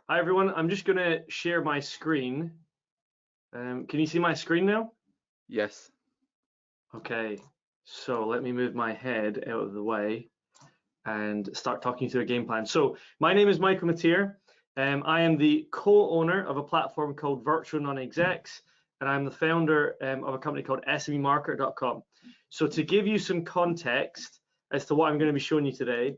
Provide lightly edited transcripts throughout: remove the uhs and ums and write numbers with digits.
Hi everyone, I'm just going to share my screen. Can you see my screen now? Yes. Okay, so let me move my head out of the way and start talking through a game plan. So my name is Michael Mateer. I am the co-owner of a platform called Virtual Non-Execs, and I'm the founder of a company called SMEmarketer.com. So to give you some context as to what I'm going to be showing you today,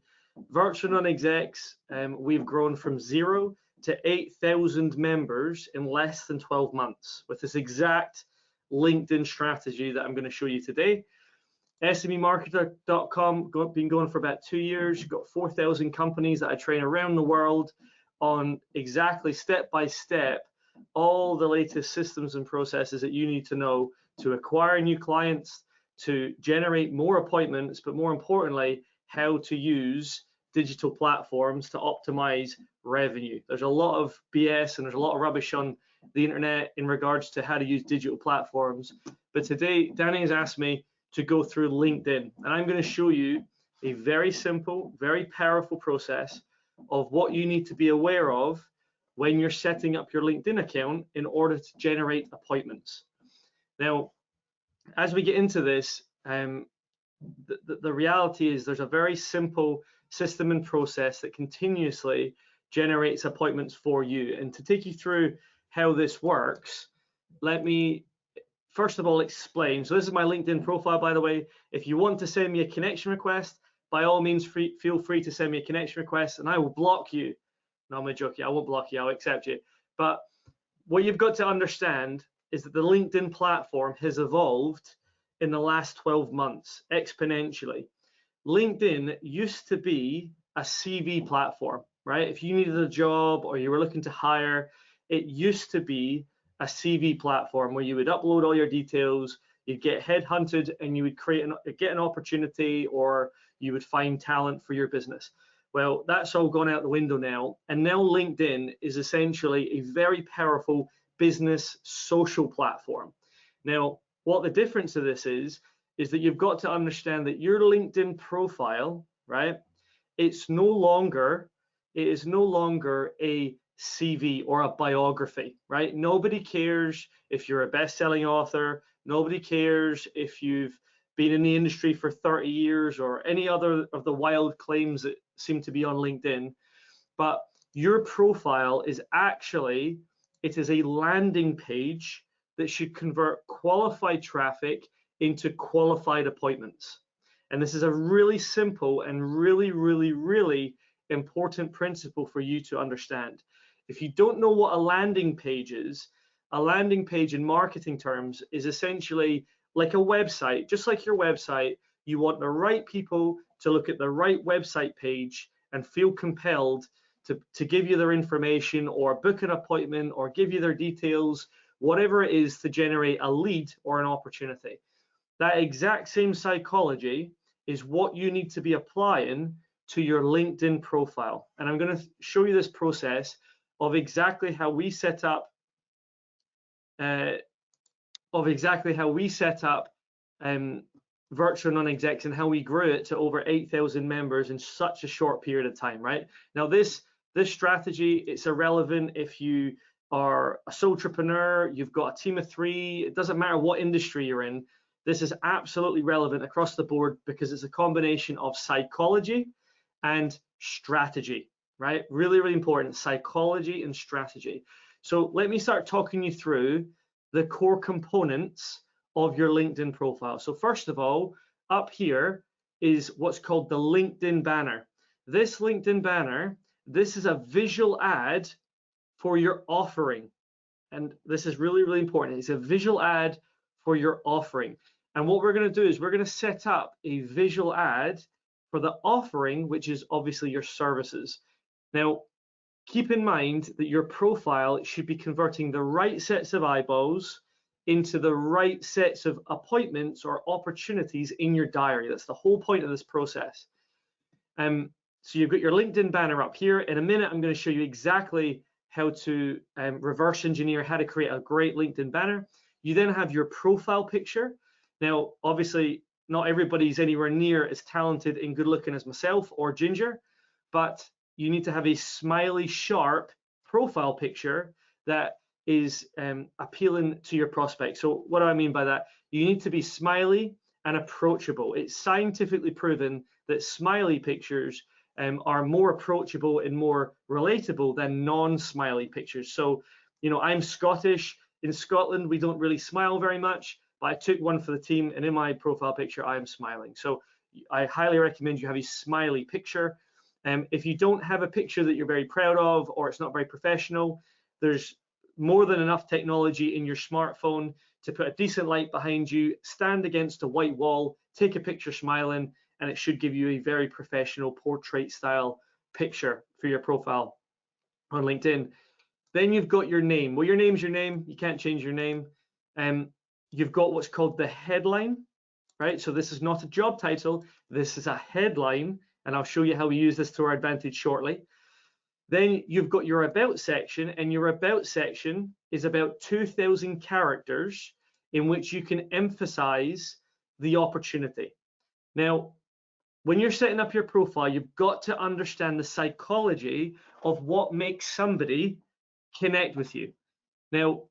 Virtual Non-Execs, we've grown from 0 to 8,000 members in less than 12 months with this exact LinkedIn strategy that I'm going to show you today. SMEmarketer.com, been going for about 2 years, got 4,000 companies that I train around the world on exactly step by step all the latest systems and processes that you need to know to acquire new clients, to generate more appointments, but more importantly, how to use digital platforms to optimize revenue. There's a lot of BS and there's a lot of rubbish on the internet in regards to how to use digital platforms. But today, Danny has asked me to go through LinkedIn, and I'm going to show you a very simple, very powerful process of what you need to be aware of when you're setting up your LinkedIn account in order to generate appointments. Now, as we get into this, the reality is there's a very simple system and process that continuously generates appointments for you. And to take you through how this works, let me first of all explain. So this is my LinkedIn profile, by the way. If you want to send me a connection request, by all means, feel free to send me a connection request and I will block you. No, I'm joking, I won't block you, I'll accept you. But what you've got to understand is that the LinkedIn platform has evolved in the last 12 months exponentially. LinkedIn used to be a CV platform, right? If you needed a job or you were looking to hire, it used to be a CV platform where you would upload all your details, you'd get headhunted, and you would get an opportunity, or you would find talent for your business. Well, that's all gone out the window now, and now LinkedIn is essentially a very powerful business social platform. Now, what the difference of this is that you've got to understand that your LinkedIn profile, right? It is no longer a CV or a biography, right? Nobody cares if you're a best-selling author. Nobody cares if you've been in the industry for 30 years or any other of the wild claims that seem to be on LinkedIn. But your profile is actually, it is a landing page that should convert qualified traffic into qualified appointments. And this is a really simple and really important principle for you to understand. If you don't know what a landing page is, a landing page in marketing terms is essentially like a website. Just like your website, you want the right people to look at the right website page and feel compelled to give you their information or book an appointment or give you their details, whatever it is, to generate a lead or an opportunity. That exact same psychology is what you need to be applying to your LinkedIn profile. And I'm going to show you this process of exactly how we set up Virtual Non-Execs and how we grew it to over 8,000 members in such a short period of time, right? Now, this strategy, it's irrelevant if you are a sole entrepreneur, you've got a team of 3, it doesn't matter what industry you're in. This is absolutely relevant across the board because it's a combination of psychology and strategy, right? Really important, psychology and strategy. So let me start talking you through the core components of your LinkedIn profile. So first of all, up here is what's called the LinkedIn banner. This LinkedIn banner, this is a visual ad for your offering. And this is really important. It's a visual ad for your offering. And what we're going to do is we're going to set up a visual ad for the offering, which is obviously your services. Now, keep in mind that your profile should be converting the right sets of eyeballs into the right sets of appointments or opportunities in your diary. That's the whole point of this process. So you've got your LinkedIn banner up here. In a minute, I'm going to show you exactly how to reverse engineer how to create a great LinkedIn banner. You then have your profile picture. Now, obviously, not everybody's anywhere near as talented and good looking as myself or Ginger, but you need to have a smiley, sharp profile picture that is appealing to your prospect. So what do I mean by that? You need to be smiley and approachable. It's scientifically proven that smiley pictures are more approachable and more relatable than non-smiley pictures. So, you know, I'm Scottish. In Scotland, we don't really smile very much, but I took one for the team, and in my profile picture, I am smiling. So I highly recommend you have a smiley picture. If you don't have a picture that you're very proud of, or it's not very professional, there's more than enough technology in your smartphone to put a decent light behind you, stand against a white wall, take a picture smiling, and it should give you a very professional portrait style picture for your profile on LinkedIn. Then you've got your name. Well, your name's your name. You can't change your name. You've got what's called the headline, right? So this is not a job title. This is a headline, and I'll show you how we use this to our advantage shortly. Then you've got your about section, and your about section is about 2,000 characters in which you can emphasize the opportunity. Now, when you're setting up your profile, you've got to understand the psychology of what makes somebody connect with you. Now,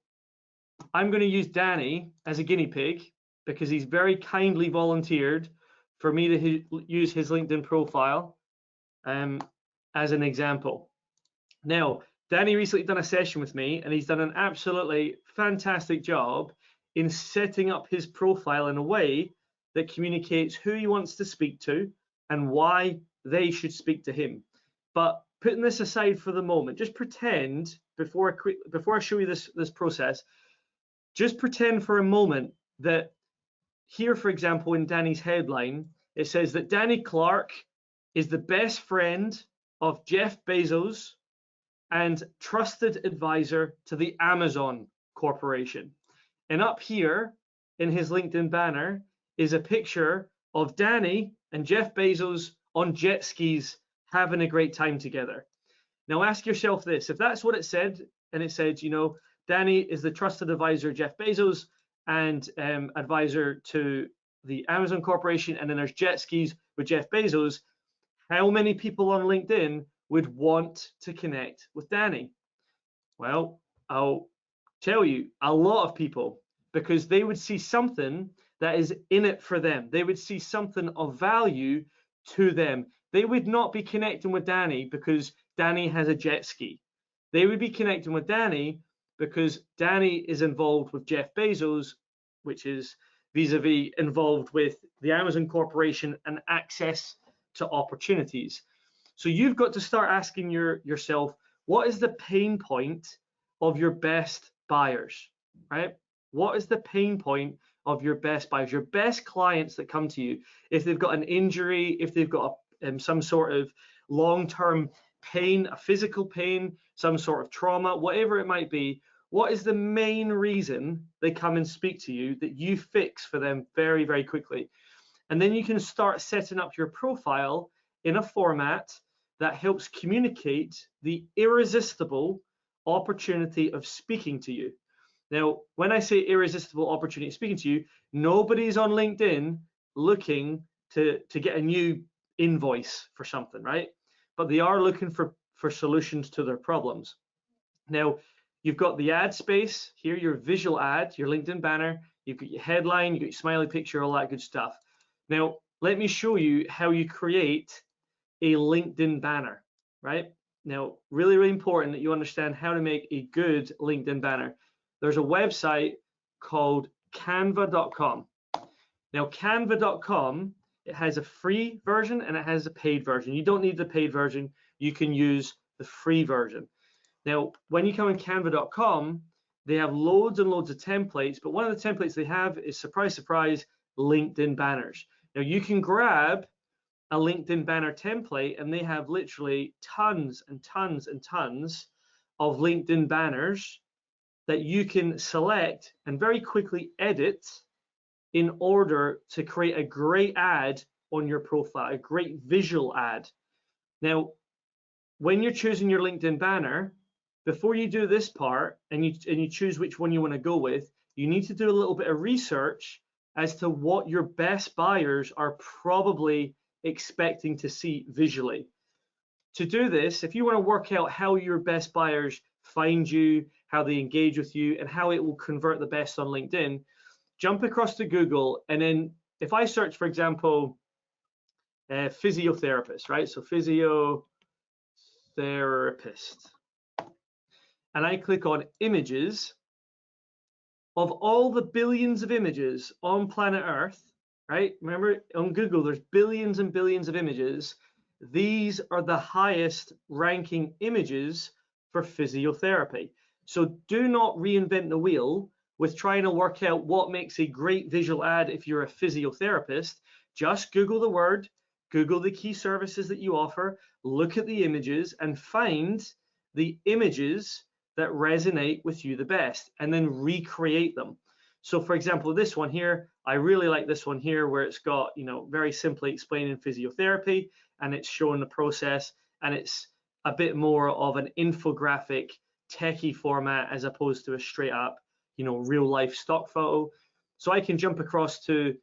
I'm going to use Danny as a guinea pig because he's very kindly volunteered for me to use his LinkedIn profile as an example. Now, Danny recently done a session with me, and he's done an absolutely fantastic job in setting up his profile in a way that communicates who he wants to speak to and why they should speak to him. But putting this aside for the moment, just pretend before I show you this process, just pretend for a moment that here, for example, in Danny's headline, it says that Danny Clark is the best friend of Jeff Bezos and trusted advisor to the Amazon Corporation. And up here in his LinkedIn banner is a picture of Danny and Jeff Bezos on jet skis having a great time together. Now ask yourself this, if that's what it said, and it said, you know, Danny is the trusted advisor of Jeff Bezos and advisor to the Amazon Corporation, and then there's jet skis with Jeff Bezos, how many people on LinkedIn would want to connect with Danny? Well, I'll tell you, a lot of people, because they would see something that is in it for them. They would see something of value to them. They would not be connecting with Danny because Danny has a jet ski. They would be connecting with Danny because Danny is involved with Jeff Bezos, which is vis-a-vis involved with the Amazon Corporation and access to opportunities. So you've got to start asking yourself, what is the pain point of your best buyers, right? What is the pain point of your best buyers, your best clients that come to you? If they've got an injury, if they've got some sort of long-term pain, a physical pain, some sort of trauma, whatever it might be, what is the main reason they come and speak to you that you fix for them very, very quickly? And then you can start setting up your profile in a format that helps communicate the irresistible opportunity of speaking to you. Now, when I say irresistible opportunity of speaking to you, nobody's on LinkedIn looking to get a new invoice for something, right? But they are looking for solutions to their problems. Now, you've got the ad space here, your visual ad, your LinkedIn banner, you've got your headline, you've got your smiley picture, all that good stuff. Now, let me show you how you create a LinkedIn banner, right? Now, really, really important that you understand how to make a good LinkedIn banner. There's a website called canva.com. Now, canva.com, it has a free version and it has a paid version. You don't need the paid version. You can use the free version. Now, when you come on canva.com, they have loads and loads of templates, but one of the templates they have is, surprise, surprise, LinkedIn banners. Now, you can grab a LinkedIn banner template and they have literally tons and tons and tons of LinkedIn banners that you can select and very quickly edit in order to create a great ad on your profile, a great visual ad. Now, when you're choosing your LinkedIn banner, before you do this part and you choose which one you want to go with, you need to do a little bit of research as to what your best buyers are probably expecting to see visually. To do this, if you want to work out how your best buyers find you, how they engage with you, and how it will convert the best on LinkedIn, jump across to Google, and then if I search, for example, physiotherapist, right? So physiotherapist, and I click on images, of all the billions of images on planet Earth, right? Remember, on Google, there's billions and billions of images. These are the highest ranking images for physiotherapy. So do not reinvent the wheel with trying to work out what makes a great visual ad if you're a physiotherapist. Just Google the word, Google the key services that you offer, look at the images and find the images that resonate with you the best, and then recreate them. So for example, this one here, I really like this one here where it's got, you know, very simply explaining physiotherapy, and it's showing the process, and it's a bit more of an infographic techie format as opposed to a straight up, you know, real life stock photo. So I can jump across to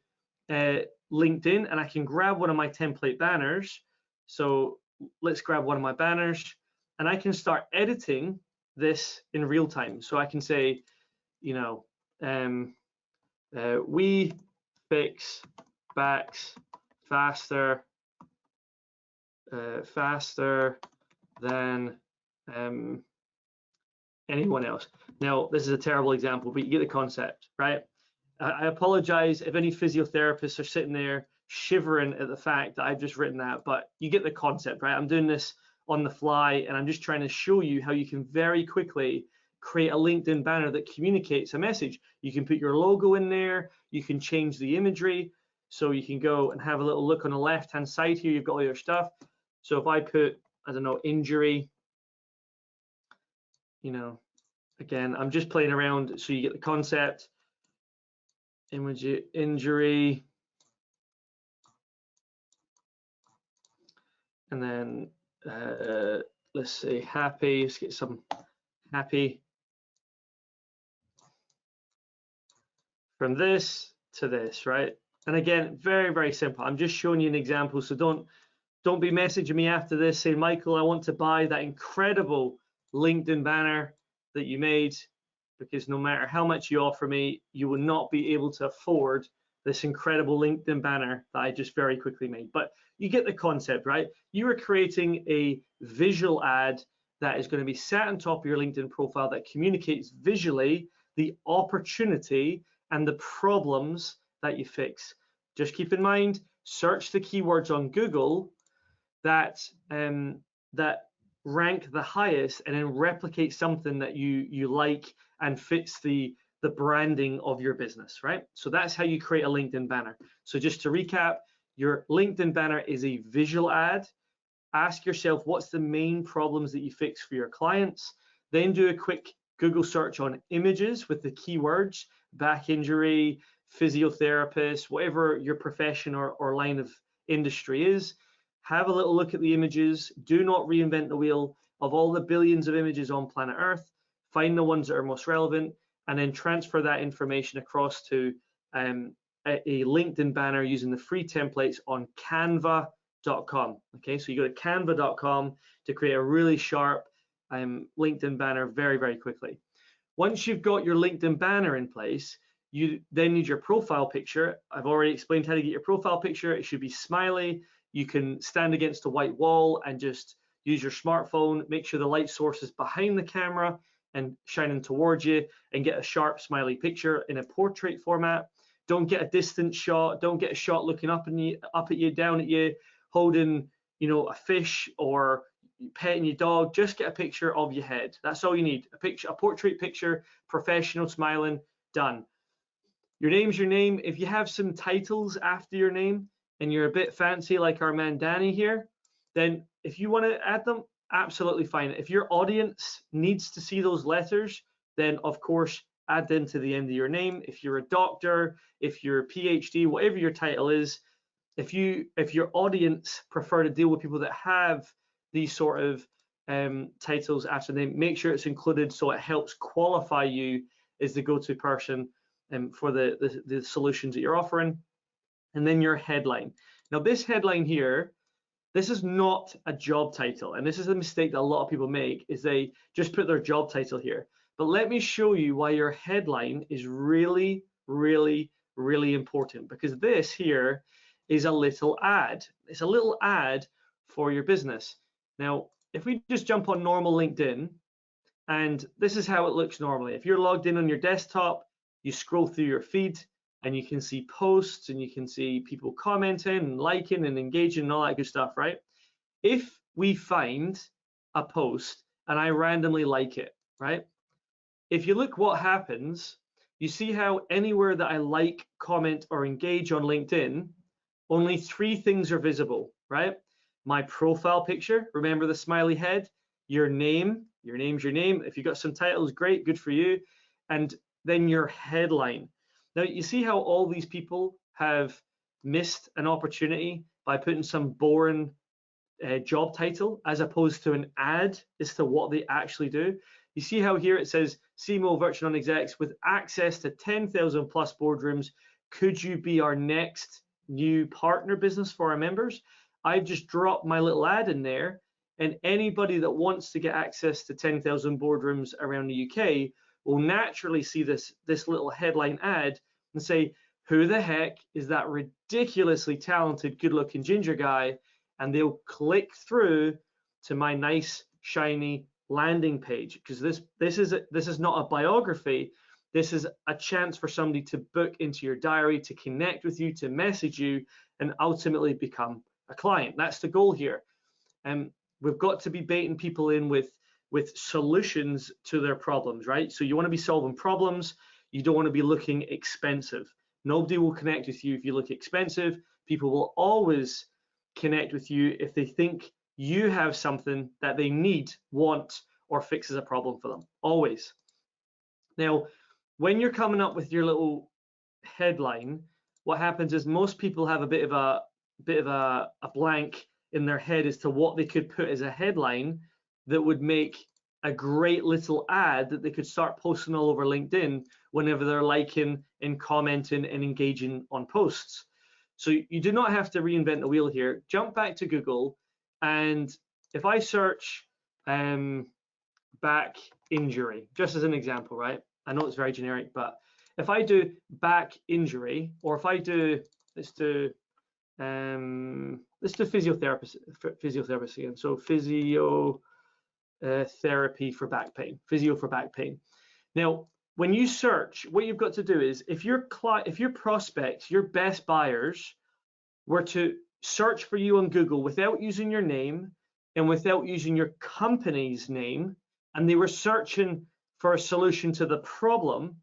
LinkedIn and I can grab one of my template banners. So let's grab one of my banners and I can start editing this in real time. So I can say, you know, we fix backs faster than anyone else. Now, this is a terrible example, but you get the concept, right? I apologize if any physiotherapists are sitting there shivering at the fact that I've just written that, but you get the concept, right? I'm doing this on the fly, and I'm just trying to show you how you can very quickly create a LinkedIn banner that communicates a message. You can put your logo in there, you can change the imagery, so you can go and have a little look on the left-hand side here, you've got all your stuff. So if I put, I don't know, injury, you know, again, I'm just playing around so you get the concept. Injury, and then let's say happy. Let's get some happy. From this to this, right? And again, very, very simple. I'm just showing you an example, so don't be messaging me after this saying, Michael, I want to buy that incredible LinkedIn banner that you made, because no matter how much you offer me, you will not be able to afford this incredible LinkedIn banner that I just very quickly made. But you get the concept, right? You are creating a visual ad that is going to be sat on top of your LinkedIn profile that communicates visually the opportunity and the problems that you fix. Just keep in mind, search the keywords on Google that that rank the highest, and then replicate something that you like and fits the branding of your business, right? So that's how you create a LinkedIn banner. So just to recap, your LinkedIn banner is a visual ad. Ask yourself, what's the main problems that you fix for your clients? Then do a quick Google search on images with the keywords, back injury, physiotherapist, whatever your profession or line of industry is. Have a little look at the images. Do not reinvent the wheel. Of all the billions of images on planet Earth, find the ones that are most relevant, and then transfer that information across to a LinkedIn banner using the free templates on canva.com. Okay, so you go to canva.com to create a really sharp LinkedIn banner very, very quickly. Once you've got your LinkedIn banner in place, you then need your profile picture. I've already explained how to get your profile picture. It should be smiley. You can stand against a white wall and just use your smartphone, make sure the light source is behind the camera and shining towards you, and get a sharp smiley picture in a portrait format. Don't get a distant shot. Don't get a shot looking up at you, down at you, holding, you know, a fish or petting your dog. Just get a picture of your head. That's all you need. A picture, a portrait picture, professional, smiling, done. Your name's your name. If you have some titles after your name and you're a bit fancy like our man Danny here, then if you want to add them, absolutely fine. If your audience needs to see those letters, then of course add them to the end of your name. If you're a doctor, if you're a PhD, whatever your title is, if your audience prefer to deal with people that have these sort of titles after them, make sure it's included so it helps qualify you as the go-to person for the solutions that you're offering. And then your headline. Now this headline here, This is not a job title, and this is the mistake that a lot of people make, is they just put their job title here. But let me show you why your headline is really, really, really important, because this here is a little ad. It's a little ad for your business. Now, if we just jump on normal LinkedIn, and this is how it looks normally. If you're logged in on your desktop, you scroll through your feed and you can see posts and you can see people commenting and liking and engaging and all that good stuff, right? If we find a post and I randomly like it, right? If you look what happens, you see how anywhere that I like, comment, or engage on LinkedIn, only 3 things are visible, right? My profile picture, remember the smiley head, your name, your name's your name. If you've got some titles, great, good for you. And then your headline. Now, you see how all these people have missed an opportunity by putting some boring job title as opposed to an ad as to what they actually do. You see how here it says CMO Virtual Non-Execs with access to 10,000 plus boardrooms. Could you be our next new partner business for our members? I've just dropped my little ad in there, and anybody that wants to get access to 10,000 boardrooms around the UK will naturally see this little headline ad and say, who the heck is that ridiculously talented, good-looking ginger guy? And they'll click through to my nice, shiny landing page, because this is not a biography. This is a chance for somebody to book into your diary, to connect with you, to message you, and ultimately become a client. That's the goal here. And we've got to be baiting people in with solutions to their problems, right? So you want to be solving problems. You don't want to be looking expensive. Nobody will connect with you if you look expensive. People will always connect with you if they think you have something that they need, want, or fixes a problem for them. Always. Now, when you're coming up with your little headline, what happens is most people have a bit of a blank in their head as to what they could put as a headline that would make a great little ad that they could start posting all over LinkedIn whenever they're liking and commenting and engaging on posts. So you do not have to reinvent the wheel here. Jump back to Google, and if I search back injury, just as an example, right? I know it's very generic, but if I do back injury, or if I do, let's do physiotherapist again. So therapy for back pain, physio for back pain. Now, when you search, what you've got to do is, if your prospects, your best buyers, were to search for you on Google without using your name and without using your company's name, and they were searching for a solution to the problem,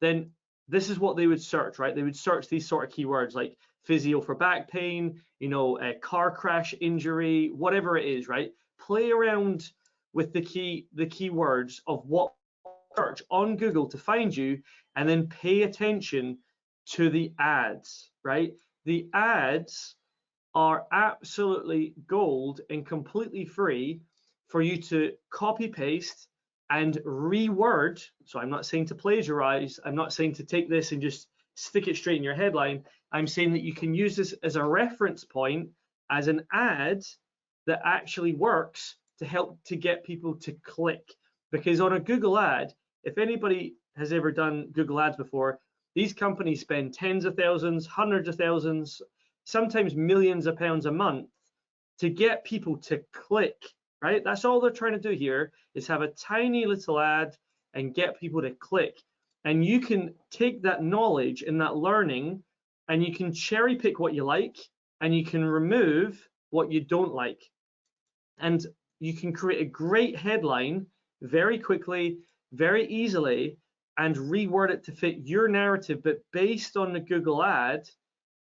then this is what they would search, right? They would search these sort of keywords like physio for back pain, you know, a car crash injury, whatever it is, right? Play around with the keywords of what search on Google to find you, and then pay attention to the ads, right? The ads are absolutely gold and completely free for you to copy paste and reword. So I'm not saying to plagiarize. I'm not saying to take this and just stick it straight in your headline. I'm saying that you can use this as a reference point, as an ad that actually works to help to get people to click. Because on a Google ad, if anybody has ever done Google ads before, these companies spend tens of thousands, hundreds of thousands, sometimes millions of pounds a month to get people to click, right? That's all they're trying to do here, is have a tiny little ad and get people to click. And you can take that knowledge and that learning, and you can cherry pick what you like, and you can remove what you don't like. And you can create a great headline very quickly, very easily, and reword it to fit your narrative, but based on the Google ad,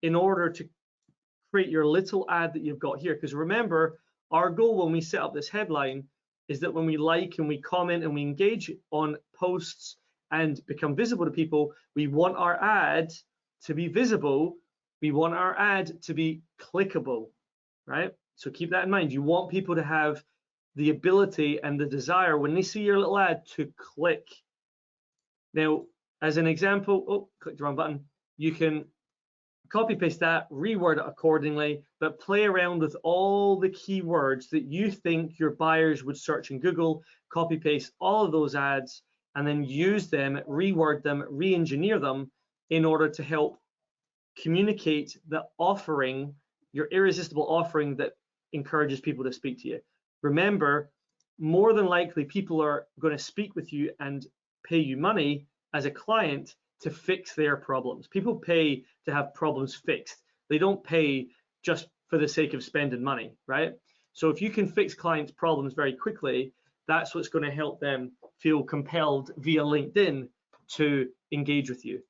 in order to create your little ad that you've got here. Because remember, our goal when we set up this headline is that when we like and we comment and we engage on posts and become visible to people, we want our ad to be visible. We want our ad to be clickable, right? So keep that in mind. You want people to have the ability and the desire when they see your little ad to click. Now, as an example, click the wrong button. You can copy paste that, reword it accordingly, but play around with all the keywords that you think your buyers would search in Google, copy paste all of those ads, and then use them, reword them, re-engineer them in order to help communicate the offering, your irresistible offering that encourages people to speak to you. Remember, more than likely, people are going to speak with you and pay you money as a client to fix their problems. People pay to have problems fixed. They don't pay just for the sake of spending money, right? So if you can fix clients' problems very quickly, that's what's going to help them feel compelled via LinkedIn to engage with you.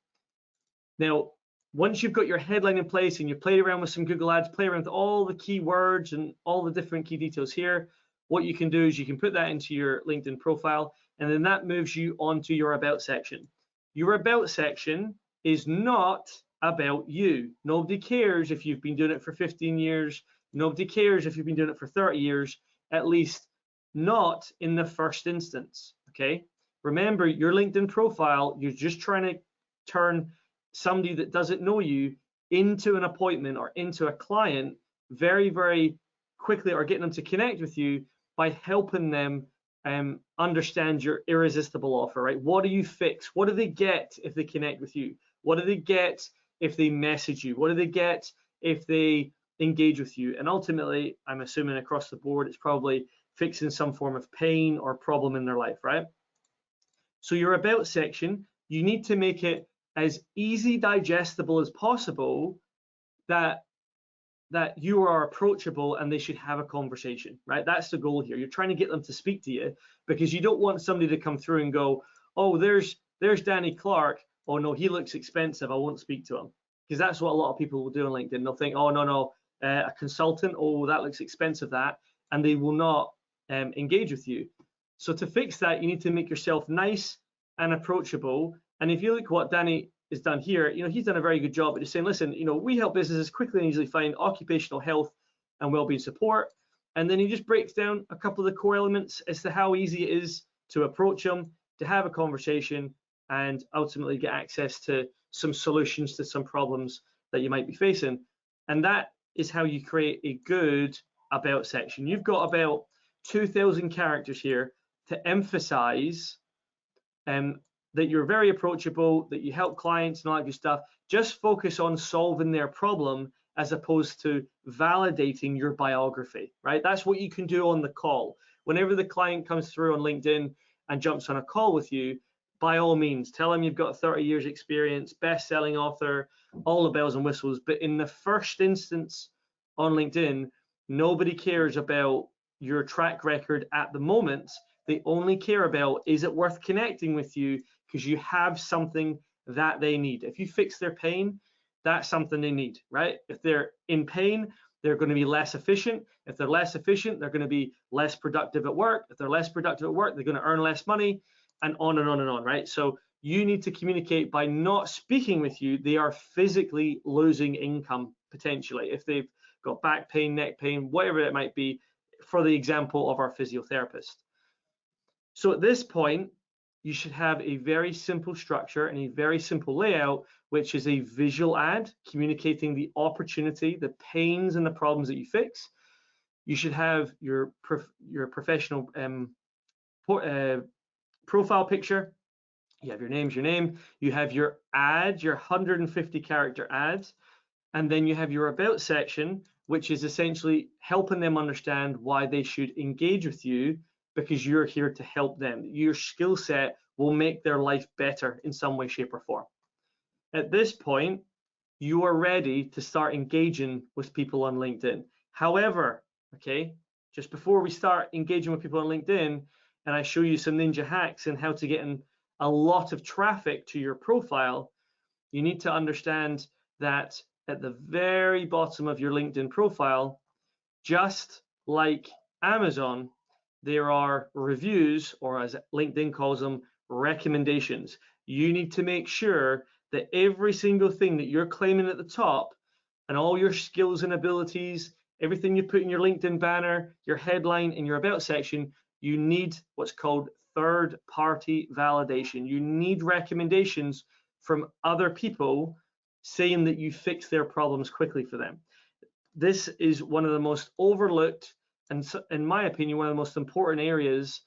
Now, once you've got your headline in place and you've played around with some Google Ads, play around with all the keywords and all the different key details here, what you can do is you can put that into your LinkedIn profile, and then that moves you onto your About section. Your About section is not about you. Nobody cares if you've been doing it for 15 years. Nobody cares if you've been doing it for 30 years, at least not in the first instance, okay? Remember, your LinkedIn profile, you're just trying to turn somebody that doesn't know you into an appointment or into a client very, very quickly, or getting them to connect with you by helping them understand your irresistible offer, right? What do you fix? What do they get if they connect with you? What do they get if they message you? What do they get if they engage with you? And ultimately, I'm assuming across the board, it's probably fixing some form of pain or problem in their life, right? So your About section, you need to make it as easy digestible as possible, that you are approachable and they should have a conversation, right? That's the goal here. You're trying to get them to speak to you, because you don't want somebody to come through and go, oh, there's Danny Clark. Oh no, he looks expensive, I won't speak to him. Because that's what a lot of people will do on LinkedIn. They'll think, oh no, a consultant, oh, that looks expensive, that, and they will not engage with you. So to fix that, you need to make yourself nice and approachable. And if you look what Danny has done here, he's done a very good job at just saying, listen, we help businesses quickly and easily find occupational health and well-being support. And then he just breaks down a couple of the core elements as to how easy it is to approach them, to have a conversation, and ultimately get access to some solutions to some problems that you might be facing. And that is how you create a good About section. You've got about 2,000 characters here to emphasize that you're very approachable, that you help clients and all that good stuff. Just focus on solving their problem as opposed to validating your biography, right? That's what you can do on the call. Whenever the client comes through on LinkedIn and jumps on a call with you, by all means, tell them you've got 30 years experience, best-selling author, all the bells and whistles. But in the first instance on LinkedIn, nobody cares about your track record at the moment. They only care about, is it worth connecting with you because you have something that they need. If you fix their pain, that's something they need, right? If they're in pain, they're going to be less efficient. If they're less efficient, they're going to be less productive at work. If they're less productive at work, they're going to earn less money, and on and on and on, right? So you need to communicate. By not speaking with you, they are physically losing income potentially. If they've got back pain, neck pain, whatever it might be, for the example of our physiotherapist. So at this point, you should have a very simple structure and a very simple layout, which is a visual ad communicating the opportunity, the pains and the problems that you fix. You should have your professional profile picture. You have your name. You have your ads, your 150 character ads. And then you have your About section, which is essentially helping them understand why they should engage with you, because you're here to help them. Your skill set will make their life better in some way, shape, or form. At this point, you are ready to start engaging with people on LinkedIn. However, okay, just before we start engaging with people on LinkedIn, and I show you some ninja hacks and how to get in a lot of traffic to your profile, you need to understand that at the very bottom of your LinkedIn profile, just like Amazon, there are reviews, or as LinkedIn calls them, recommendations. You need to make sure that every single thing that you're claiming at the top, and all your skills and abilities, everything you put in your LinkedIn banner, your headline, and your About section, you need what's called third-party validation. You need recommendations from other people saying that you fix their problems quickly for them. This is one of the most overlooked, and in my opinion, one of the most important areas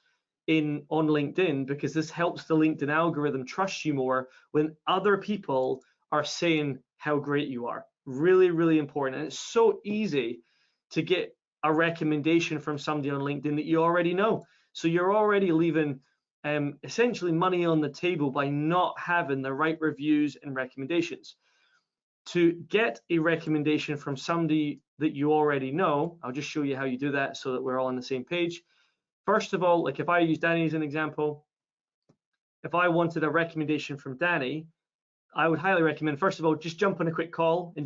on LinkedIn, because this helps the LinkedIn algorithm trust you more when other people are saying how great you are. Really, really important. And it's so easy to get a recommendation from somebody on LinkedIn that you already know. So you're already leaving essentially money on the table by not having the right reviews and recommendations. To get a recommendation from somebody that you already know, I'll just show you how you do that so that we're all on the same page. First of all, like if I use Danny as an example, if I wanted a recommendation from Danny, I would highly recommend, first of all, just jump on a quick call and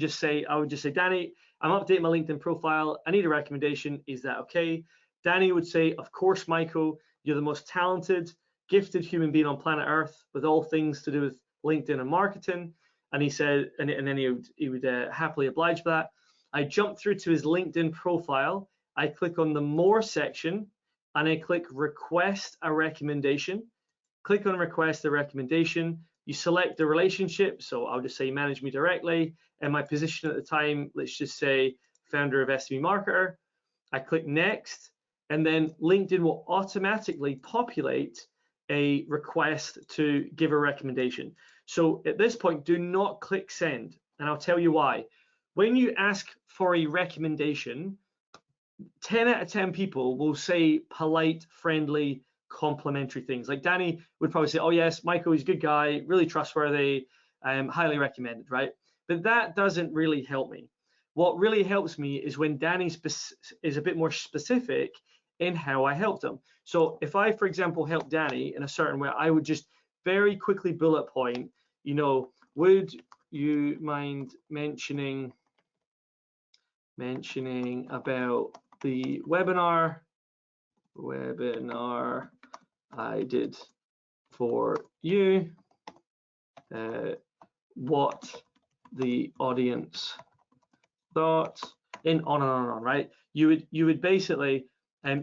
I would just say, Danny, I'm updating my LinkedIn profile. I need a recommendation. Is that okay? Danny would say, of course, Michael, you're the most talented, gifted human being on planet Earth with all things to do with LinkedIn and marketing. And he said, and then he would happily oblige for that. I jump through to his LinkedIn profile. I click on the More section and I click Request a Recommendation. Click on Request a Recommendation. You select the relationship. So I'll just say Manage Me Directly. And my position at the time, let's just say Founder of SME Marketer. I click Next. And then LinkedIn will automatically populate a request to give a recommendation. So at this point, do not click send, and I'll tell you why. When you ask for a recommendation, 10 out of 10 people will say polite, friendly, complimentary things. Like Danny would probably say, oh yes, Michael, he's a good guy, really trustworthy, highly recommended, right? But that doesn't really help me. What really helps me is when Danny is a bit more specific in how I helped him. So if I, for example, help Danny in a certain way, I would just very quickly bullet point, would you mind mentioning about the webinar I did for you, what the audience thought, and on and on, right? You would basically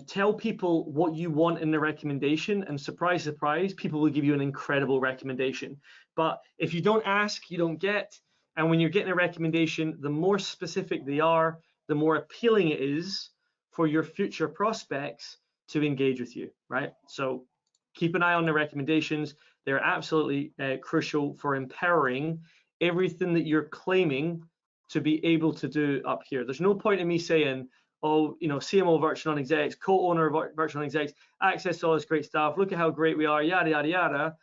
tell people what you want in the recommendation, and surprise, surprise, people will give you an incredible recommendation. But if you don't ask, you don't get. And when you're getting a recommendation, the more specific they are, the more appealing it is for your future prospects to engage with you, right? So keep an eye on the recommendations. They're absolutely crucial for empowering everything that you're claiming to be able to do up here. There's no point in me saying, oh, CMO Virtual Non-Execs, co-owner of Virtual Non-Execs, access to all this great stuff, look at how great we are, yada, yada, yada,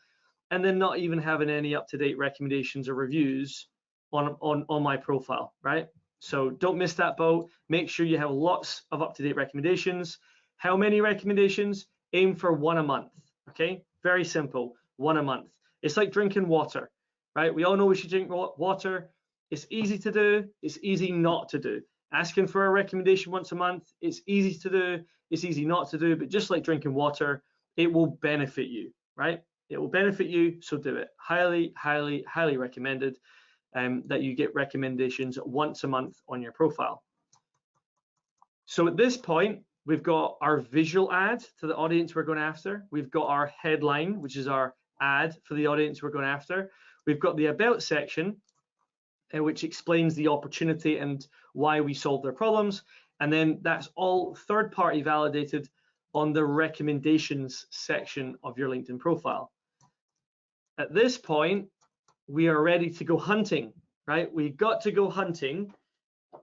and then not even having any up-to-date recommendations or reviews on my profile, right? So don't miss that boat. Make sure you have lots of up-to-date recommendations. How many recommendations? Aim for 1 a month, okay? Very simple, 1 a month. It's like drinking water, right? We all know we should drink water. It's easy to do, it's easy not to do. Asking for a recommendation once a month, it's easy to do, it's easy not to do, but just like drinking water, it will benefit you, right? It will benefit you, so do it. Highly, highly, highly recommended that you get recommendations once a month on your profile. So at this point, we've got our visual ad to the audience we're going after. We've got our headline, which is our ad for the audience we're going after. We've got the About section, which explains the opportunity and why we solve their problems. And then that's all third-party validated on the recommendations section of your LinkedIn profile. At this point, we are ready to go hunting, right? We've got to go hunting,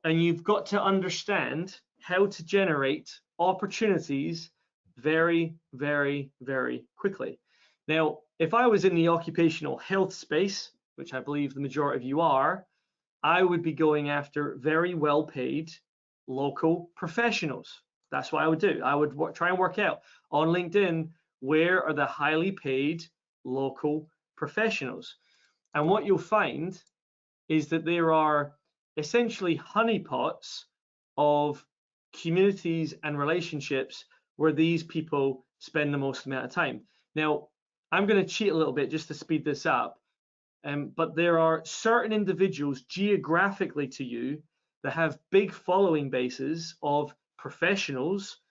and you've got to understand how to generate opportunities very, very, very quickly. Now, if I was in the occupational health space, which I believe the majority of you are, I would be going after very well-paid local professionals. That's what I would do. I would try and work out on LinkedIn, where are the highly paid local professionals? And what you'll find is that there are essentially honeypots of communities and relationships where these people spend the most amount of time. Now, I'm going to cheat a little bit just to speed this up. But there are certain individuals geographically to you that have big following bases of professionals,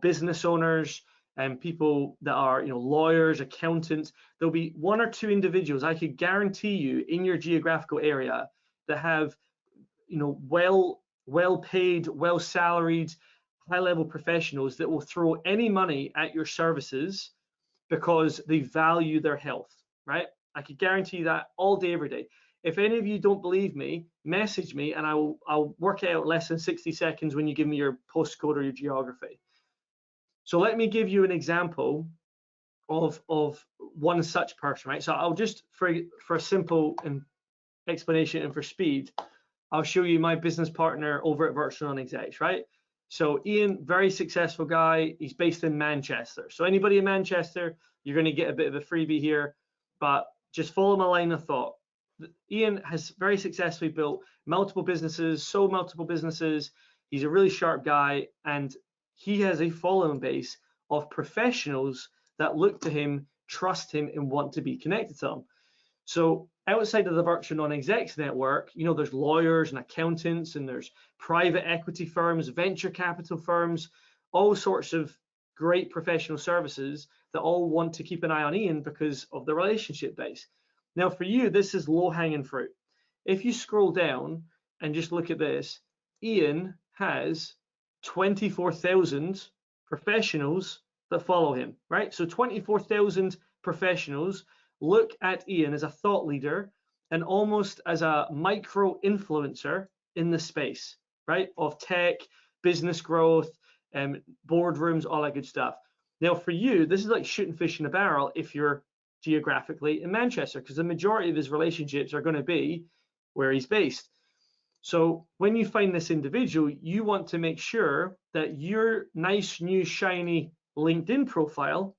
business owners, and people that are, lawyers, accountants. There'll be 1 or 2 individuals, I could guarantee you, in your geographical area, that have, you know, well paid, well salaried, high level professionals that will throw any money at your services because they value their health, right? I could guarantee that all day, every day. If any of you don't believe me, message me and I'll work it out less than 60 seconds when you give me your postcode or your geography. So let me give you an example of one such person, right? So I'll just, for a simple explanation and for speed, I'll show you my business partner over at Virtual Non-Execs, right? So Ian, very successful guy. He's based in Manchester. So anybody in Manchester, you're going to get a bit of a freebie here, but just follow my line of thought. Ian has very successfully built multiple businesses, sold multiple businesses. He's a really sharp guy, and he has a following base of professionals that look to him, trust him, and want to be connected to him. So outside of the Virtual Non-Execs network, you know, there's lawyers and accountants, and there's private equity firms, venture capital firms, all sorts of great professional services that all want to keep an eye on Ian because of the relationship base. Now for you, this is low-hanging fruit. If you scroll down and just look at this, Ian has 24,000 professionals that follow him, right? So 24,000 professionals look at Ian as a thought leader and almost as a micro influencer in the space, right? Of tech, business growth, boardrooms, all that good stuff. Now for you, this is like shooting fish in a barrel if you're geographically in Manchester, because the majority of his relationships are going to be where he's based. So when you find this individual, you want to make sure that your nice, new, shiny LinkedIn profile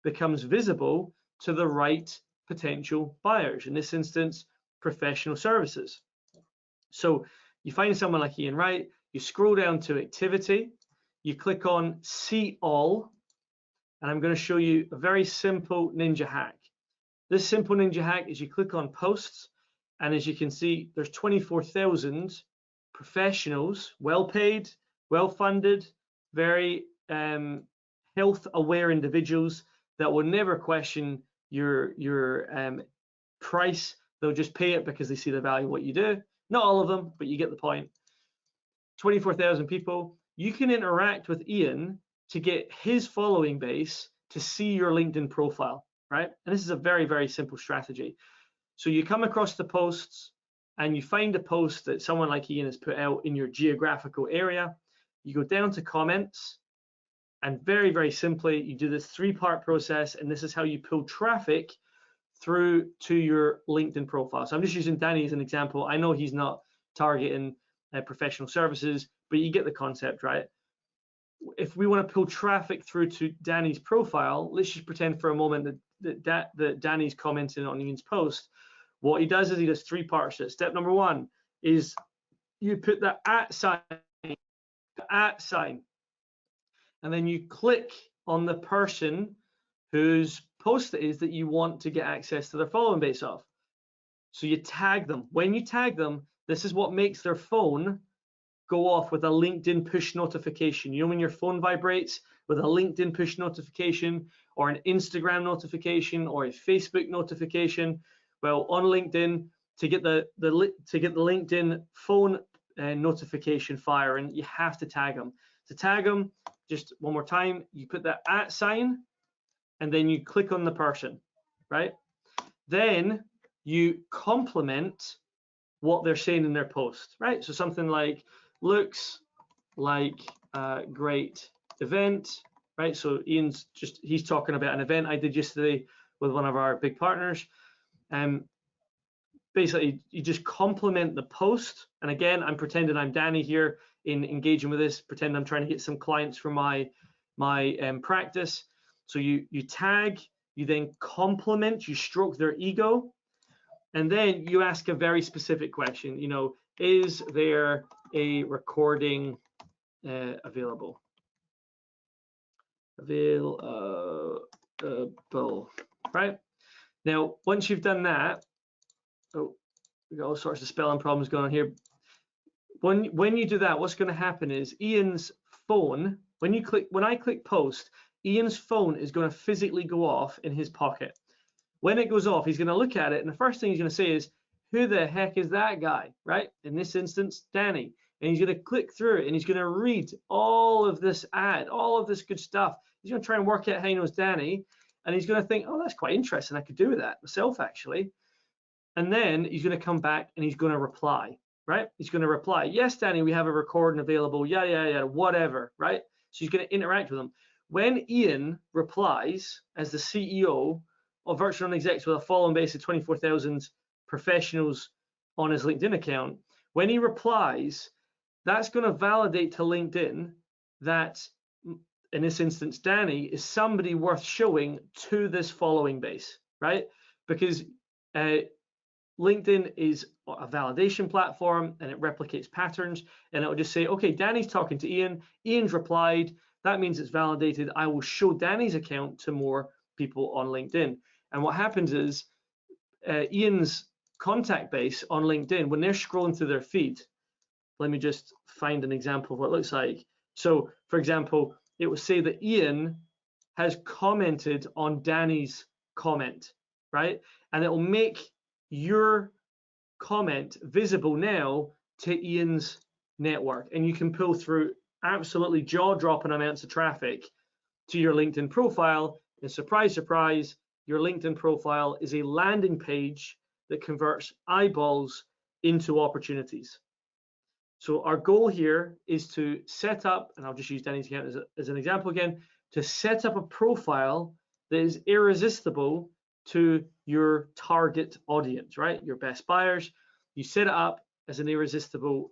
becomes visible to the right potential buyers, in this instance, professional services. So you find someone like Ian, right? You scroll down to activity, you click on see all, and I'm going to show you a very simple ninja hack. This simple ninja hack is you click on posts, and as you can see, there's 24,000 professionals, well paid, well funded, very health aware individuals that will never question your price. They'll just pay it because they see the value of what you do. Not all of them, but you get the point. 24,000 people. You can interact with Ian to get his following base to see your LinkedIn profile, right? And this is a very, very simple strategy. So you come across the posts and you find a post that someone like Ian has put out in your geographical area. You go down to comments, and very, very simply, you do this three-part process, and this is how you pull traffic through to your LinkedIn profile. So I'm just using Danny as an example. I know he's not targeting professional services, but you get the concept, right? If we want to pull traffic through to Danny's profile, let's just pretend for a moment that Danny's commenting on Ian's post. What he does is he does three parts to it. Step number one is you put the @ sign, and then you click on the person whose post it is that you want to get access to their following base of. So you tag them. When you tag them, this is what makes their phone go off with a LinkedIn push notification. You know when your phone vibrates with a LinkedIn push notification or an Instagram notification or a Facebook notification? Well, on LinkedIn, to get the LinkedIn phone notification firing, you have to tag them. To tag them, just one more time, you put that @ sign, and then you click on the person, right? Then you complement what they're saying in their post, right? So something like, looks like a great event, right? So Ian's he's talking about an event I did yesterday with one of our big partners. Basically, you just complement the post. And again, I'm pretending I'm Danny here in engaging with this, pretend I'm trying to get some clients for my practice. So you tag, you then compliment, you stroke their ego, and then you ask a very specific question. You know, is there a recording available? Available, right? Now, once you've done that, oh, we got all sorts of spelling problems going on here. When you do that, what's going to happen is Ian's phone, when I click post, Ian's phone is going to physically go off in his pocket. When it goes off, he's going to look at it, and the first thing he's going to say is, who the heck is that guy, right? In this instance, Danny. And he's going to click through it and he's going to read all of this ad, all of this good stuff. He's going to try and work out how he knows Danny. And he's going to think, oh, that's quite interesting. I could do with that myself, actually. And then he's going to come back and he's going to reply, right? He's going to reply, yes, Danny, we have a recording available, yeah, whatever, right? So he's going to interact with them. When Ian replies as the CEO of Virtual Execs with a following base of 24,000 professionals on his LinkedIn account, when he replies, that's going to validate to LinkedIn that, in this instance, Danny is somebody worth showing to this following base, right? Because LinkedIn is a validation platform and it replicates patterns, and it'll just say, okay, Danny's talking to Ian, Ian's replied, that means it's validated. I will show Danny's account to more people on LinkedIn. And what happens is Ian's contact base on LinkedIn, when they're scrolling through their feed, let me just find an example of what it looks like. So, for example, it will say that Ian has commented on Danny's comment, right? And it will make your comment visible now to Ian's network. And you can pull through absolutely jaw-dropping amounts of traffic to your LinkedIn profile. And surprise, surprise, your LinkedIn profile is a landing page that converts eyeballs into opportunities. So our goal here is to set up, and I'll just use Danny's account as an example again, to set up a profile that is irresistible to your target audience, right? Your best buyers. You set it up as an irresistible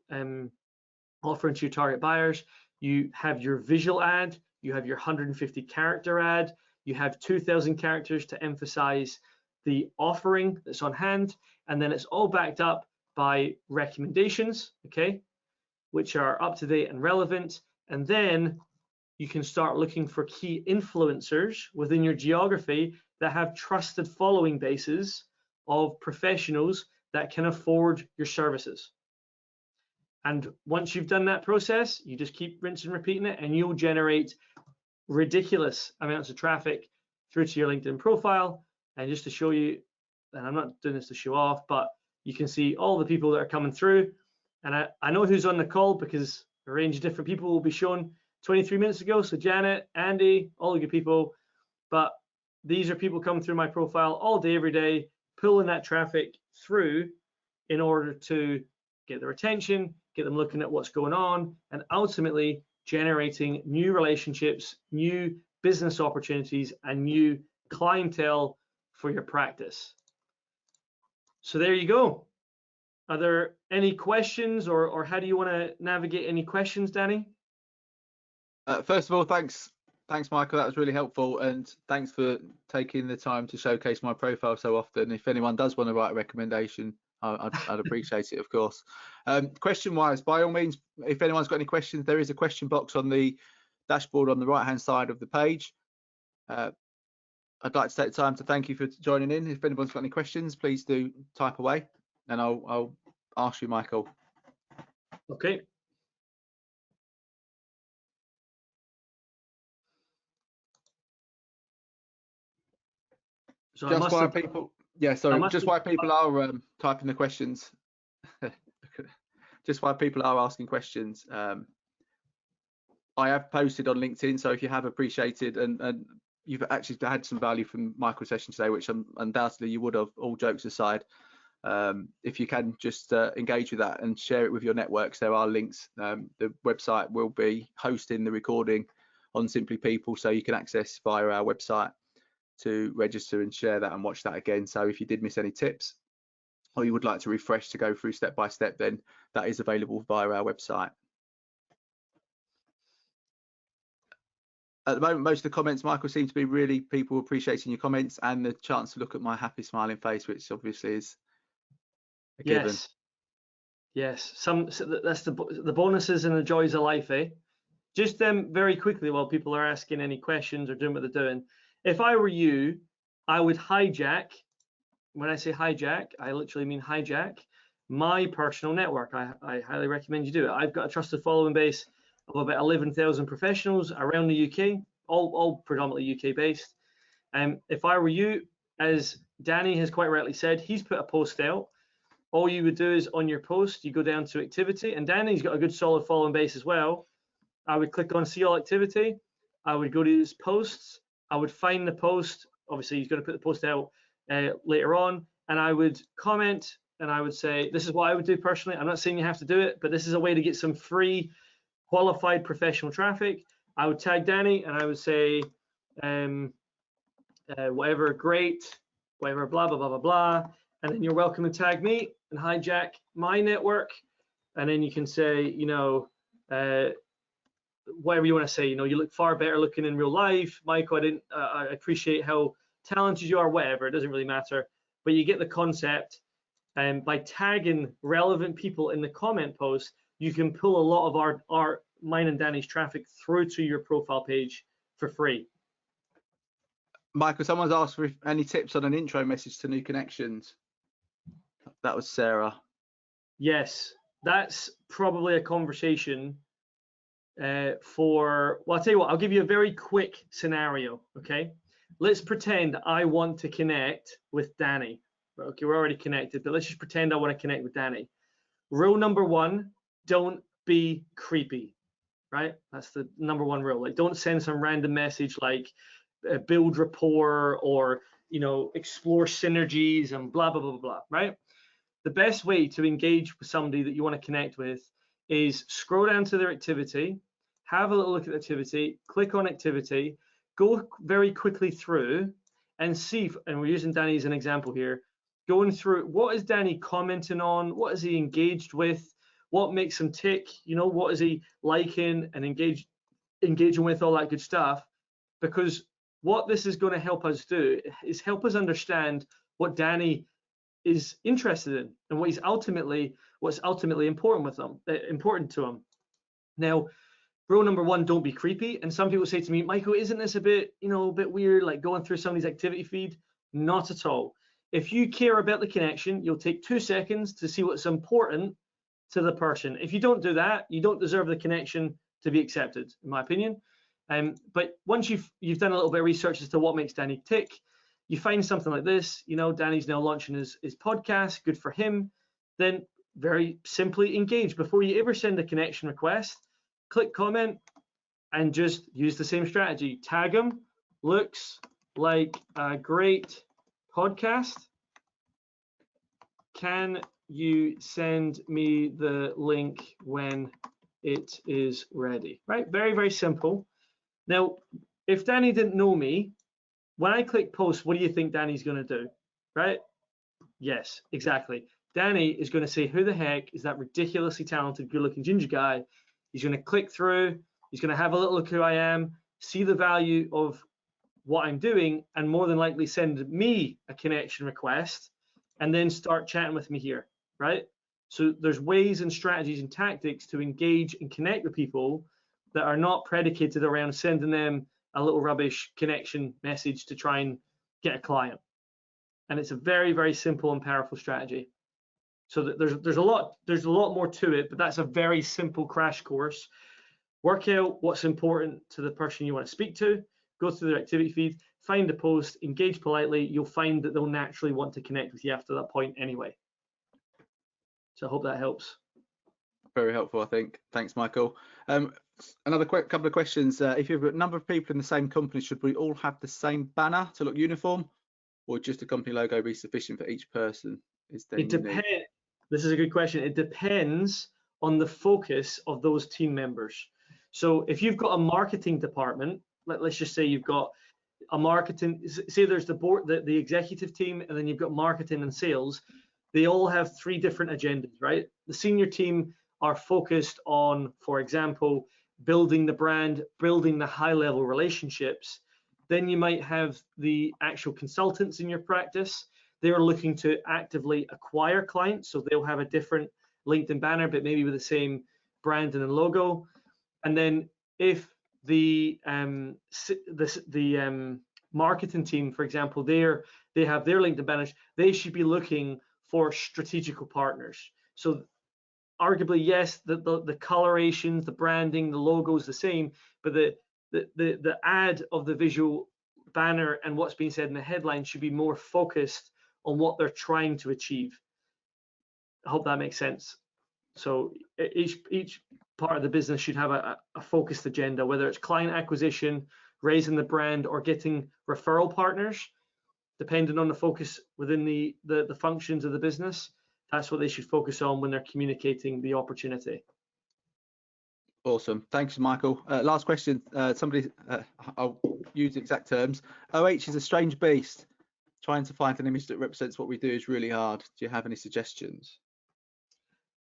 offering to your target buyers. You have your visual ad, you have your 150 character ad, you have 2,000 characters to emphasize the offering that's on hand, and then it's all backed up by recommendations, okay, which are up to date and relevant. And then you can start looking for key influencers within your geography that have trusted following bases of professionals that can afford your services. And once you've done that process, you just keep rinsing and repeating it, and you'll generate ridiculous amounts of traffic through to your LinkedIn profile. And just to show you, and I'm not doing this to show off, but you can see all the people that are coming through. And I know who's on the call because a range of different people will be shown 23 minutes ago. So Janet, Andy, all the good people. But these are people coming through my profile all day, every day, pulling that traffic through in order to get their attention, get them looking at what's going on, and ultimately generating new relationships, new business opportunities, and new clientele for your practice. So there you go. Are there any questions, or how do you want to navigate any questions, Danny? First of all, thanks, Michael. That was really helpful, and thanks for taking the time to showcase my profile so often. If anyone does want to write a recommendation, I'd appreciate it, of course. Question-wise, by all means, if anyone's got any questions, there is a question box on the dashboard on the right-hand side of the page. I'd like to take the time to thank you for joining in. If anyone's got any questions, please do type away, and I'll ask you, Michael. Okay. So just while people, yeah, sorry, just while people are typing the questions, just while people are asking questions, I have posted on LinkedIn. So if you have appreciated and you've actually had some value from Michael's session today, which undoubtedly you would have, all jokes aside, if you can just engage with that and share it with your networks, there are links. The website will be hosting the recording on Simply People, so you can access via our website to register and share that and watch that again. So if you did miss any tips or you would like to refresh to go through step by step, then that is available via our website. At the moment, most of the comments, Michael, seem to be really people appreciating your comments and the chance to look at my happy smiling face, which obviously is a given. Yes, that's the bonuses and the joys of life, eh? Just very quickly, while people are asking any questions or doing what they're doing, if I were you, I would hijack. When I say hijack, I literally mean hijack my personal network. I highly recommend you do it. I've got a trusted following base of about 11,000 professionals around the UK, all predominantly UK based. If I were you, as Danny has quite rightly said, he's put a post out all you would do is on your post, you go down to activity, and Danny's got a good solid following base as well. I would click on see all activity. I would go to his posts. I would find the post. Obviously, he's going to put the post out later on, and I would comment, and I would say, this is what I would do personally. I'm not saying you have to do it, but this is a way to get some free, qualified professional traffic. I would tag Danny, and I would say, whatever, great, whatever, blah, blah, blah, blah, blah. And then you're welcome to tag me and hijack my network. And then you can say, you know, whatever you want to say, you know, you look far better looking in real life. Michael, I appreciate how talented you are, whatever, it doesn't really matter. But you get the concept. And by tagging relevant people in the comment post, you can pull a lot of mine and Danny's traffic through to your profile page for free. Michael, someone's asked for any tips on an intro message to new connections. That was Sarah. Yes, that's probably a conversation well, I'll tell you what, I'll give you a very quick scenario, okay? Let's pretend I want to connect with Danny. Okay, we're already connected, but let's just pretend I want to connect with Danny. Rule number one, don't be creepy, right? That's the number one rule. Like, don't send some random message like build rapport or, you know, explore synergies and blah, blah, blah, blah, blah, right? The best way to engage with somebody that you want to connect with is scroll down to their activity, have a little look at the activity, click on activity, go very quickly through and see, and we're using Danny as an example here, going through what is Danny commenting on, what is he engaged with, what makes him tick, you know, what is he liking and engaging with, all that good stuff. Because what this is going to help us do is help us understand what Danny is interested in and what's ultimately important to him. Now, rule number one, don't be creepy. And some people say to me, Michael, isn't this a bit weird, like going through somebody's activity feed? Not at all. If you care about the connection, you'll take 2 seconds to see what's important to the person. If you don't do that, you don't deserve the connection to be accepted, in my opinion. But once you've done a little bit of research as to what makes Danny tick, you find something like this, you know, Danny's now launching his podcast, good for him. Then very simply engage. Before you ever send a connection request, click comment and just use the same strategy. Tag him, looks like a great podcast. Can you send me the link when it is ready? Right, very, very simple. Now, if Danny didn't know me, when I click post, what do you think Danny's going to do? Right? Yes, exactly. Danny is going to say, who the heck is that ridiculously talented, good-looking ginger guy? He's going to click through. He's going to have a little look who I am, see the value of what I'm doing, and more than likely send me a connection request and then start chatting with me here, right? So there's ways and strategies and tactics to engage and connect with people that are not predicated around sending them a little rubbish connection message to try and get a client. And it's a very, very simple and powerful strategy. So there's a lot more to it, but that's a very simple crash course. Work out what's important to the person you want to speak to, go through their activity feed, find a post, engage politely. You'll find that they'll naturally want to connect with you after that point anyway. So I hope that helps. Very helpful, I think. Thanks, Michael. Another couple of questions. If you've got a number of people in the same company, should we all have the same banner to look uniform, or just a company logo be sufficient for each person? It depends. This is a good question. It depends on the focus of those team members. So if you've got a marketing department, let's just say you've got a marketing, say there's the board, the executive team, and then you've got marketing and sales. They all have 3 different agendas, right? The senior team are focused on, for example, building the brand, building the high-level relationships. Then you might have the actual consultants in your practice. They're looking to actively acquire clients, so they'll have a different LinkedIn banner, but maybe with the same branding and logo. And then if the marketing team, for example, they have their LinkedIn banners, they should be looking for strategical partners. So arguably, yes, the colorations, the branding, the logo is the same, but the ad of the visual banner and what's being said in the headline should be more focused on what they're trying to achieve. I hope that makes sense. So each part of the business should have a focused agenda, whether it's client acquisition, raising the brand, or getting referral partners, depending on the focus within the functions of the business. That's what they should focus on when they're communicating the opportunity. Awesome. Thanks, Michael. Last question. Somebody, I'll use exact terms. OH is a strange beast. Trying to find an image that represents what we do is really hard. Do you have any suggestions?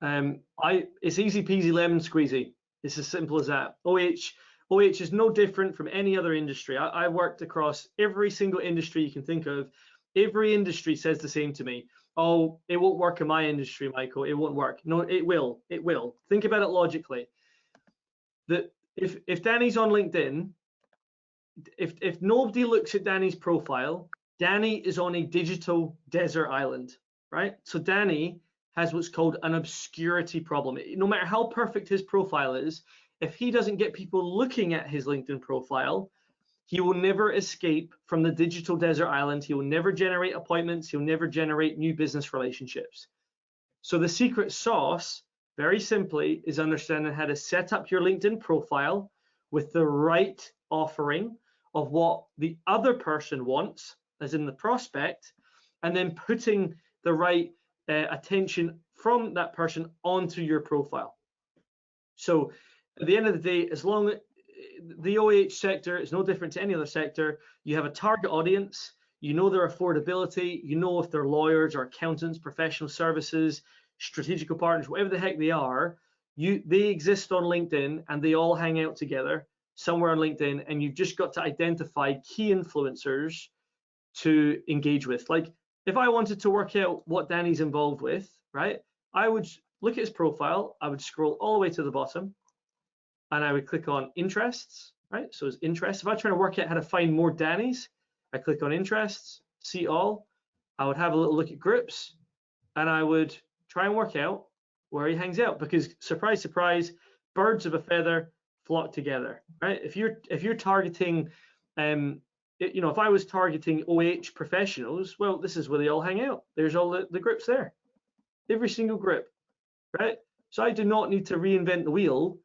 It's easy peasy lemon squeezy. It's as simple as that. OH is no different from any other industry. I worked across every single industry you can think of. Every industry says the same to me. Oh, it won't work in my industry, Michael. It won't work. No, it will. It will. Think about it logically. That if Danny's on LinkedIn, if nobody looks at Danny's profile, Danny is on a digital desert island, right? So Danny has what's called an obscurity problem. No matter how perfect his profile is, if he doesn't get people looking at his LinkedIn profile, he will never escape from the digital desert island. He will never generate appointments. He'll never generate new business relationships. So the secret sauce, very simply, is understanding how to set up your LinkedIn profile with the right offering of what the other person wants, as in the prospect, and then putting the right attention from that person onto your profile. So at the end of the day, as long as the OH sector is no different to any other sector, you have a target audience, you know their affordability, you know if they're lawyers or accountants, professional services, strategical partners, whatever the heck they are, they exist on LinkedIn and they all hang out together somewhere on LinkedIn, and you've just got to identify key influencers to engage with. Like if I wanted to work out what Danny's involved with, right, I would look at his profile, I would scroll all the way to the bottom, and I would click on interests, right? So his interests. If I'm trying to work out how to find more Danny's, I click on interests, see all. I would have a little look at groups, and I would try and work out where he hangs out, because surprise, surprise, birds of a feather flock together, right? If you're targeting, if I was targeting OH professionals, well, this is where they all hang out. There's all the groups there, every single group, right? So I do not need to reinvent the wheel.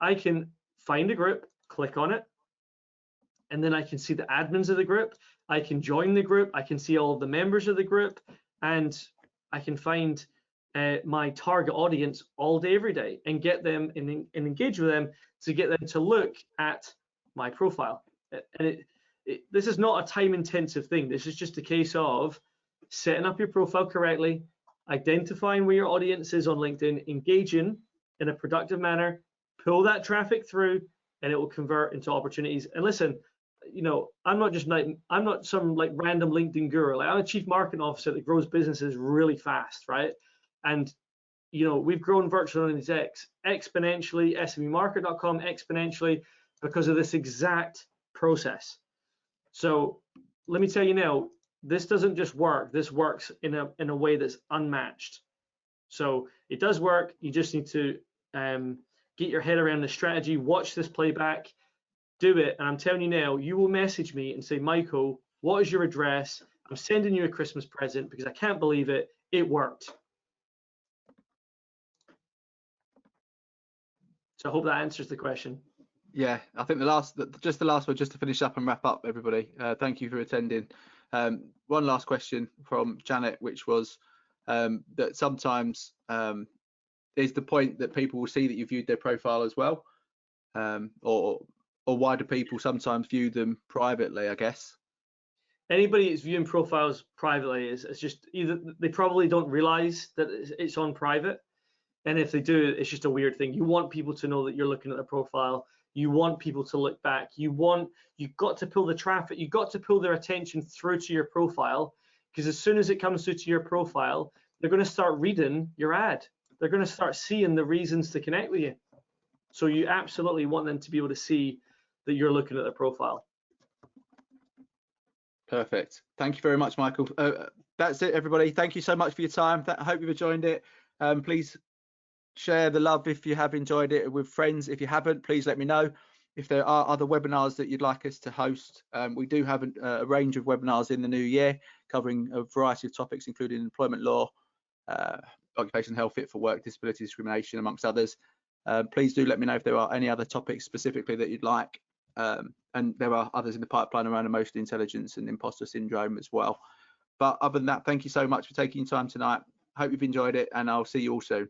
I can find a group, click on it, and then I can see the admins of the group. I can join the group. I can see all of the members of the group, and I can find my target audience all day, every day, and get them and engage with them to get them to look at my profile. And this is not a time-intensive thing. This is just a case of setting up your profile correctly, identifying where your audience is on LinkedIn, engaging in a productive manner, pull that traffic through, and it will convert into opportunities. And listen, I'm not some like random LinkedIn guru. Like, I'm a chief marketing officer that grows businesses really fast, right? And we've grown Virtual Earnings X exponentially, SMEmarket.com exponentially, because of this exact process. So let me tell you now, this doesn't just work. This works in a way that's unmatched. So it does work. You just need to get your head around the strategy, watch this playback, do it. And I'm telling you now, you will message me and say, Michael, what is your address? I'm sending you a Christmas present because I can't believe it. It worked. So I hope that answers the question. Yeah, I think the last one, just to finish up and wrap up, everybody. Thank you for attending. One last question from Janet, which was that sometimes is the point that people will see that you viewed their profile as well, or why do people sometimes view them privately, I guess? Anybody that's viewing profiles privately is just either they probably don't realize that it's on private, and if they do, it's just a weird thing. You want people to know that you're looking at their profile. You want people to look back. You've got to pull the traffic. You've got to pull their attention through to your profile, because as soon as it comes through to your profile, they're going to start reading your ad. They're going to start seeing the reasons to connect with you. So you absolutely want them to be able to see that you're looking at their profile. Perfect. Thank you very much, Michael. That's it, everybody. Thank you so much for your time. I hope you've enjoyed it. Please share the love if you have enjoyed it with friends. If you haven't, please let me know. If there are other webinars that you'd like us to host, we do have a range of webinars in the new year covering a variety of topics, including employment law, occupational health, fit for work, disability discrimination, amongst others. Please do let me know if there are any other topics specifically that you'd like. And there are others in the pipeline around emotional intelligence and imposter syndrome as well. But other than that, thank you so much for taking time tonight. Hope you've enjoyed it, and I'll see you all soon.